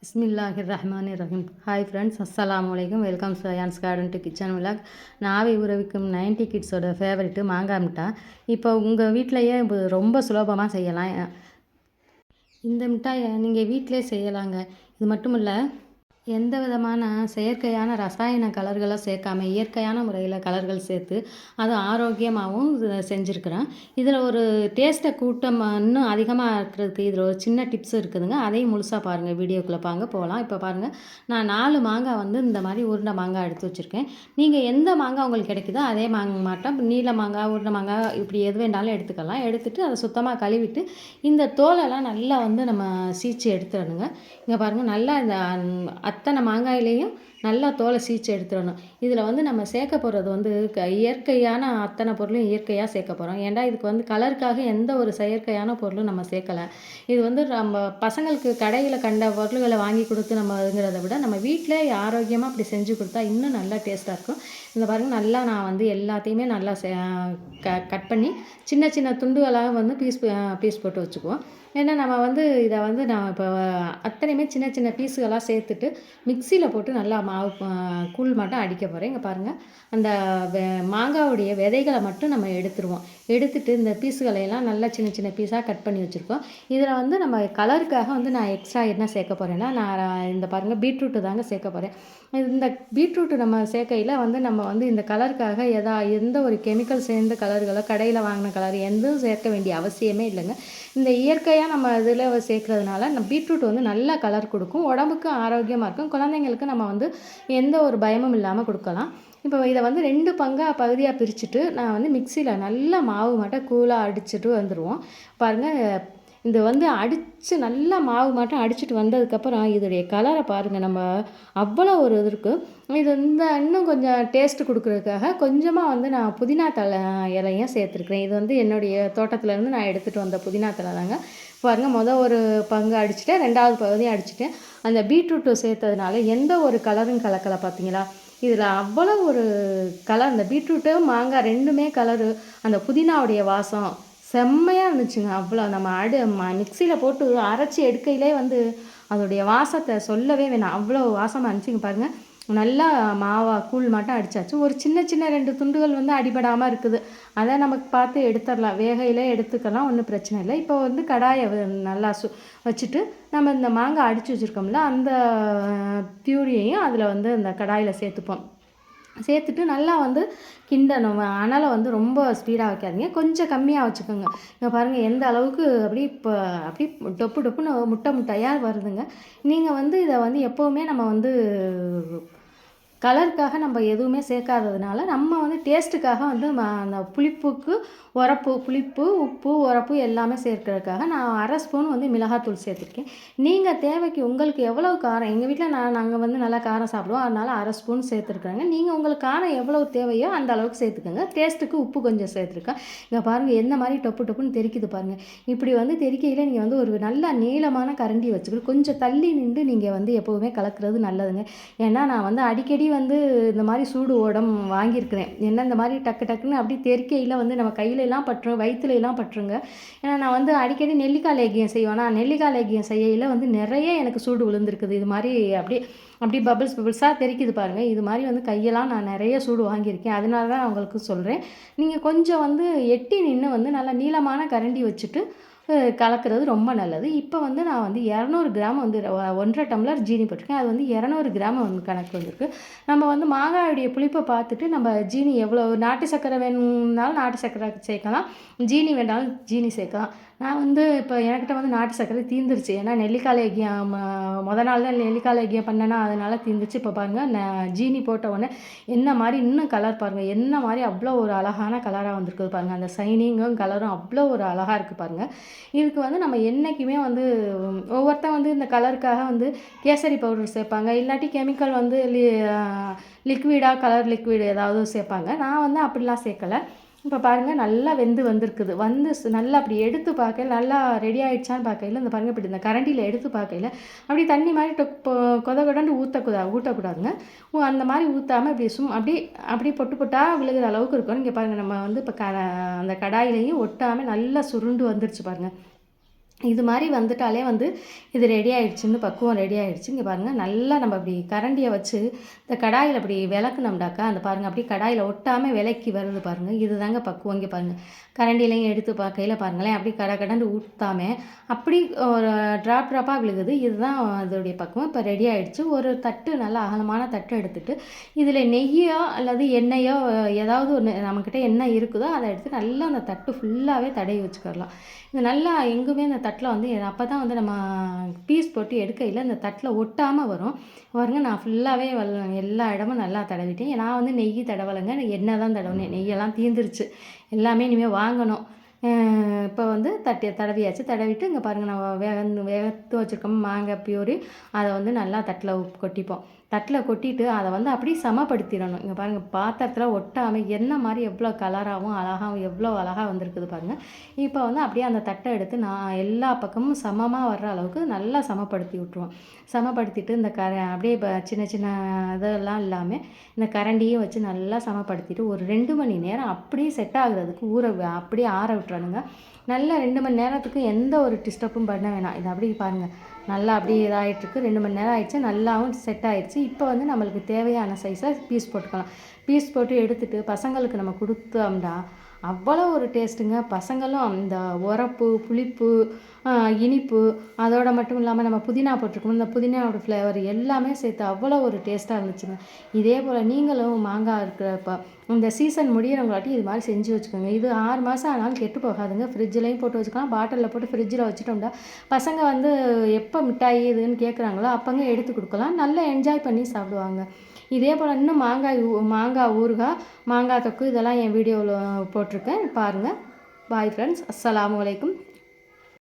பிஸ்மில்லாஹிர்ரஹ்மானிர்ரஹீம். Hi friends, அஸ்ஸலாமு அலைக்கும். Welcome Sayan's garden to kitchen vlog. நாவி உறவிக்கும் 90 கிட்ஸோட ஃபேவரெட்டு மாங்காய் மிட்டாய். இப்போ உங்கள் வீட்டிலையே ரொம்ப சுலபமாக செய்யலாம். இந்த மிட்டாயை நீங்கள் வீட்டிலே செய்யலாங்க. இது மட்டும் இல்லை, எந்த விதமான செயற்கையான ரசாயன கலர்களை சேர்க்காம இயற்கையான முறையில் கலர்கள் சேர்த்து அது ஆரோக்கியமாகவும் செஞ்சுருக்கிறேன். இதில் ஒரு டேஸ்ட்டை கூட்டம் இன்னும் அதிகமாக இருக்கிறதுக்கு இதில் ஒரு சின்ன டிப்ஸ் இருக்குதுங்க. அதையும் முழுசாக பாருங்கள், வீடியோக்குள்ளே போகலாம். இப்போ பாருங்கள், நான் 4 மாங்காய் இந்த மாதிரி உருண்டை மாங்காய் எடுத்து வச்சுருக்கேன். நீங்கள் எந்த மாங்காய் உங்களுக்கு கிடைக்குதோ அதே மாட்டம் நீல மாங்காய், உருண்டை மாங்காய் இப்படி எது வேண்டாலும் எடுத்துக்கலாம். எடுத்துகிட்டு அதை சுத்தமாக கழுவிட்டு இந்த தோலெல்லாம் நல்லா நம்ம சீச்சு எடுத்துடணுங்க. இங்கே பாருங்கள், நல்லா இந்த அத்தனை மாங்காயிலையும் நல்லா தோலை சீச்சு எடுத்துடணும். இதில் நம்ம சேர்க்க போகிறது இயற்கையான அத்தனை பொருளும் இயற்கையாக சேர்க்க போகிறோம். ஏன்டா இதுக்கு கலருக்காக எந்த ஒரு செயற்கையான பொருளும் நம்ம சேர்க்கலை. இது நம்ம பசங்களுக்கு கடையில் கண்ட பொருள்களை வாங்கி கொடுத்து நம்மங்கிறத விட நம்ம வீட்டிலே ஆரோக்கியமாக அப்படி செஞ்சு கொடுத்தா இன்னும் நல்லா டேஸ்ட்டாக இருக்கும். இந்த பாருங்கள், நல்லா நான் எல்லாத்தையுமே நல்லா கட் பண்ணி சின்ன சின்ன துண்டுகளாக பீஸ் போட்டு வச்சுக்குவோம். ஏன்னா நம்ம இதை நான் இப்போ அத்தனையுமே சின்ன சின்ன பீஸுகளாக சேர்த்துட்டு மிக்சியில் போட்டு நல்லா மாவு கூழ் மட்டும் அடிக்க போகிறேன். இங்கே பாருங்கள், அந்த மாங்காவுடைய விதைகளை மட்டும் நம்ம எடுத்துருவோம். எடுத்துட்டு இந்த பீஸுகளையெல்லாம் நல்லா சின்ன சின்ன பீஸாக கட் பண்ணி வச்சுருக்கோம். இதில் நம்ம கலருக்காக நான் எக்ஸ்ட்ரா என்ன சேர்க்க போகிறேன்னா, நான் இந்த பாருங்கள், பீட்ரூட்டு தாங்க சேர்க்க போகிறேன். இந்த பீட்ரூட்டு நம்ம சேர்க்கையில் நம்ம இந்த கலருக்காக எந்த ஒரு கெமிக்கல் சேர்ந்த கலர்களோ கடையில் வாங்கின கலர் எதுவும் சேர்க்க வேண்டிய அவசியமே இல்லைங்க. இந்த இயற்கையாக நம்ம இதில் சேர்க்கறதுனால நம்ம பீட்ரூட் நல்லா கலர் கொடுக்கும், உடம்புக்கு ஆரோக்கியமாக இருக்கும். குழந்தைங்களுக்கு நம்ம எந்த ஒரு பயமும் இல்லாமல் கொடுக்கலாம். இப்போ இதை 2 பகுதியாக பிரிச்சுட்டு நான் மிக்சியில் நல்லா மாவு மட்டும் கூலாக அடிச்சுட்டு வந்துடுவோம். பாருங்கள், இது அடித்து நல்லா மாவு மட்டும் அடிச்சுட்டு வந்ததுக்கப்புறம் இதோடைய கலரை பாருங்கள். நம்ம அவ்வளோ ஒரு இது இருக்குது. இது இன்னும் கொஞ்சம் டேஸ்ட்டு கொடுக்குறதுக்காக கொஞ்சமாக நான் புதினா தழை இலையும் சேர்த்துருக்குறேன். இது என்னுடைய தோட்டத்துலேருந்து நான் எடுத்துகிட்டு வந்த புதினா தழை தாங்க. பாருங்கள், ஒரு பங்கு அடிச்சுட்டேன், 2வது பகுதியும் அடிச்சுட்டேன். அந்த பீட்ரூட்டு சேர்த்ததுனால எந்த ஒரு கலரும் கலக்கலை. பார்த்தீங்களா, இதில் அவ்வளோ ஒரு கலர், அந்த பீட்ரூட்டு மாங்காய் 2மே கலரு, அந்த புதினாவுடைய வாசம் செம்மையாக இருந்துச்சுங்க. அவ்வளோ நம்ம மிக்சியில் போட்டு அரைச்சி எடுக்கையிலே அதோடைய வாசத்தை சொல்லவே வேணாம், அவ்வளோ வாசமாக இருந்துச்சுங்க. பாருங்கள், நல்லா மாவா கூழ் மட்டும் அடித்தாச்சு. ஒரு சின்ன சின்ன 2 துண்டுகள் அடிபடாமல் இருக்குது. அதை நமக்கு பார்த்து எடுத்துடலாம், வேகையிலே எடுத்துக்கலாம், ஒன்றும் பிரச்சனை இல்லை. இப்போ கடாயை நல்லா வச்சுட்டு நம்ம இந்த மாங்காய் அடித்து வச்சுருக்கோம்ல அந்த பியூரியையும் அதில் இந்த கடாயில் சேர்த்துப்போம். சேர்த்துட்டு நல்லா கிண்டணும். அனலை ரொம்ப ஸ்பீடாக வைக்காதீங்க, கொஞ்சம் கம்மியாக வச்சுக்கோங்க. இங்கே பாருங்கள், எந்த அளவுக்கு அப்படி டொப்பு டொப்புன்னு முட்டையாக வருதுங்க. நீங்கள் இதை எப்போவுமே நம்ம கலருக்காக நம்ம எதுவுமே சேர்க்காததுனால நம்ம டேஸ்ட்டுக்காக அந்த புளிப்புக்கு புளிப்பு, உப்பு, உரப்பு எல்லாமே சேர்க்கறதுக்காக நான் 1/2 ஸ்பூன் மிளகாத்தூள் சேர்த்துருக்கேன். நீங்கள் தேவைக்கு உங்களுக்கு எவ்வளோ காரம், எங்கள் வீட்டில் நாங்கள் நல்லா காரம் சாப்பிடுவோம், அதனால் 1/2 ஸ்பூன் சேர்த்துருக்குறாங்க. நீங்கள் உங்களுக்கு காரம் எவ்வளோ தேவையோ அந்த அளவுக்கு சேர்த்துக்கோங்க. டேஸ்ட்டுக்கு உப்பு கொஞ்சம் சேர்த்துருக்கேன். இங்கே பாருங்கள், எந்த மாதிரி டொப்புன்னு தெரிக்குது பாருங்கள். இப்படி தெரிக்கையில் நீங்கள் ஒரு நல்ல நீளமான கரண்டி வச்சுக்கிட்டு கொஞ்சம் தள்ளி நின்று நீங்கள் எப்போவுமே கலக்கிறது நல்லதுங்க. ஏன்னா நான் அடிக்கடி இந்த மாதிரி சூடு ஓடம் வாங்கியிருக்கிறேன். ஏன்னா இந்த மாதிரி டக்கு டக்குன்னு அப்படி தெரிக்கையில் நம்ம கையிலெல்லாம் பட்டுரும், வயிற்றுலாம் பட்டுருங்க. ஏன்னா நான் அடிக்கடி நெல்லிக்காய் லேகியம் செய்வேன். நெல்லிக்காய் லேகியம் செய்யையில் நிறைய எனக்கு சூடு விழுந்திருக்குது. இது மாதிரி அப்படி பபிள்ஸாக தெரிக்குது பாருங்கள். இது மாதிரி கையெல்லாம் நான் நிறைய சூடு வாங்கியிருக்கேன். அதனால தான் நான் உங்களுக்கு சொல்கிறேன். நீங்கள் கொஞ்சம் எட்டி நின்று நல்லா நீளமான கரண்டி வச்சுட்டு கலக்கிறது ரொம்ப நல்லது. இப்போ நான் 200 கிராம் 1.5 டம்ளர் ஜீனி போட்டிருக்கேன். அது 200 கிராம் கணக்கு வந்திருக்கு. நம்ம மாங்காயுடைய புளிப்பை பார்த்துட்டு நம்ம ஜீனி எவ்வளோ, நாட்டு சர்க்கரை வேணும்னாலும் நாட்டு சர்க்கரை சேர்க்கலாம், ஜீனி வேண்டாலும் ஜீனி சேர்க்கலாம். நான் இப்போ என்கிட்ட நாட்டு சர்க்கரை தீர்ந்துருச்சு. ஏன்னா நெல்லிக்காய் லேகியம் நாள் தான் நெல்லிக்காய் லேகியம் பண்ணேன்னா அதனால் தீர்ந்துச்சு. இப்போ பாருங்கள், ஜீனி போட்ட உடனே என்ன மாதிரி இன்னும் கலர் பாருங்கள், என்ன மாதிரி அவ்வளோ ஒரு அழகான கலராக வந்திருக்குது பாருங்கள். அந்த சைனிங்கும் கலரும் அவ்வளோ ஒரு அழகாக இருக்குது பாருங்கள். இதுக்கு நம்ம என்றைக்குமே ஒவ்வொருத்தன் இந்த கலருக்காக கேசரி பவுடர் சேர்ப்பாங்க, இல்லாட்டி கெமிக்கல் லிக்விடாக கலர் லிக்விட் ஏதாவது சேர்ப்பாங்க. நான் அப்படிலாம் சேர்க்கலை. இப்போ பாருங்கள், நல்லா வெந்து வந்திருக்குது. நல்லா அப்படி எடுத்து பார்க்க நல்லா ரெடி ஆகிடுச்சான்னு பார்க்கையில் இந்த பாருங்கள், இப்படி இந்த கரண்டியில் எடுத்து பார்க்கையில் அப்படி தண்ணி மாதிரி கொதன்னு ஊற்றக்கூடாதுங்க. அந்த மாதிரி ஊற்றாமல் இப்படி அப்படி பொட்டாக விழுகிற அளவுக்கு இருக்கும். இங்கே பாருங்கள், நம்ம இப்போ அந்த கடாயிலையும் ஒட்டாமல் நல்லா சுருண்டு வந்துருச்சு பாருங்கள். இது மாதிரி வந்துட்டாலே வந்து இது ரெடி ஆகிடுச்சின்னு பக்குவம் ரெடி ஆகிடுச்சு. இங்கே பாருங்கள், நல்லா நம்ம அப்படி கரண்டியை வச்சு இந்த கடாயில் அப்படி விளக்குனோம்னாக்கா அந்த பாருங்கள் அப்படியே கடாயில் ஒட்டாமல் விலக்கி வருது பாருங்கள். இது தாங்க பக்குவம். இங்கே பாருங்கள், கரண்டிலையும் எடுத்து பார்க்கையில் பாருங்களேன், அப்படி கடந்து ஊற்றாமல் அப்படி ஒரு ட்ராப்பாக விழுகுது. இதுதான் அதோடைய பக்குவம். இப்போ ரெடி ஆகிடுச்சு. ஒரு தட்டு, நல்லா அகலமான தட்டு எடுத்துகிட்டு இதில் நெய்யோ அல்லது எண்ணெயோ ஏதாவது ஒன்று நம்மக்கிட்ட எண்ணெய் இருக்குதோ அதை எடுத்து நல்லா அந்த தட்டு ஃபுல்லாகவே தடவி வச்சுக்கலாம். இது நல்லா எங்குமே இந்த தட்டில் வந்து அப்போ தான் வந்து நம்ம பீஸ் போட்டு எடுக்கையில் இந்த தட்டில் ஒட்டாமல் வரும். பாருங்க, நான் ஃபுல்லாகவே எல்லா இடமும் நல்லா தடவிட்டேன். நான் வந்து நெய் தடவலைங்க, எண்ணெய் தான் தடவினேன். நெய்யெல்லாம் தீர்ந்துருச்சு, எல்லாமே இனிமேல் வாங்கணும். இப்போ வந்து தடவியாச்சு. தடவிட்டு இங்கே பாருங்கள், நம்ம வேகத்து வச்சுருக்கோம் மாங்காய் பியூரி, அதை வந்து நல்லா தட்டில் கொட்டிப்போம். தட்டில் கொட்டிட்டு அதை வந்து அப்படியே சமப்படுத்திடணும். இங்கே பாருங்கள், பாத்திரத்தில் ஒட்டாமல் எண்ணெய் மாதிரி எவ்வளோ கலராகவும் அழகாகவும் எவ்வளோ அழகாக வந்திருக்குது பாருங்கள். இப்போ வந்து அப்படியே அந்த தட்டை எடுத்து நான் எல்லா பக்கமும் சமமாக வர்ற அளவுக்கு நல்லா சமப்படுத்தி விட்ருவோம். சமப்படுத்திட்டு இந்த அப்படியே இப்போ சின்ன சின்ன இதெல்லாம் இல்லாமல் இந்த கரண்டியும் வச்சு நல்லா சமப்படுத்திட்டு ஒரு 2 மணி நேரம் அப்படியே செட் ஆகுறதுக்கு அப்படியே ஆற விட்டுறணுங்க. நல்லா 2 மணி நேரத்துக்கு எந்த ஒரு டிஸ்டர்பும் பண்ண வேணாம். இது அப்படியே பாருங்கள், நல்லா அப்படியே இதாகிட்டுருக்கு. 2 மணி நேரம் ஆயிடுச்சு, நல்லாவும் செட் ஆகிடுச்சு. இப்போ வந்து நம்மளுக்கு தேவையான சைஸாக பீஸ் போட்டுக்கலாம். பீஸ் போட்டு எடுத்துகிட்டு பசங்களுக்கு நம்ம கொடுத்தோம்னா அவ்வளோ ஒரு டேஸ்ட்டுங்க. பசங்களும் அந்த உரப்பு, புளிப்பு, இனிப்பு, அதோடு மட்டும் இல்லாமல் நம்ம புதினா போட்டிருக்கோம், இந்த புதினாவோட ஃப்ளேவர் எல்லாமே சேர்த்து அவ்வளோ ஒரு டேஸ்ட்டாக இருந்துச்சுங்க. இதே போல் நீங்களும் மாங்காய் இருக்கிறப்ப இந்த சீசன் முடியிறவங்களாட்டி இது மாதிரி செஞ்சு வச்சுக்கோங்க. இது 6 மாதம் ஆனாலும் கெட்டு போகாதுங்க. ஃப்ரிட்ஜ்லேயும் போட்டு வச்சுக்கலாம், பாட்டிலில் போட்டு ஃப்ரிட்ஜில் வச்சுட்டோம்னா பசங்க வந்து எப்போ மிட்டாய் இதுன்னு கேட்குறாங்களோ அப்போங்க எடுத்து கொடுக்கலாம், நல்லா என்ஜாய் பண்ணி சாப்பிடுவாங்க. இதே போல் இன்னும் மாங்காய் ஊறுகாய், மாங்காய் தொக்கு இதெல்லாம் என் வீடியோவில் போட்டிருக்கேன், பாருங்கள். பாய் ஃப்ரெண்ட்ஸ், அஸ்ஸலாமு அலைக்கும்.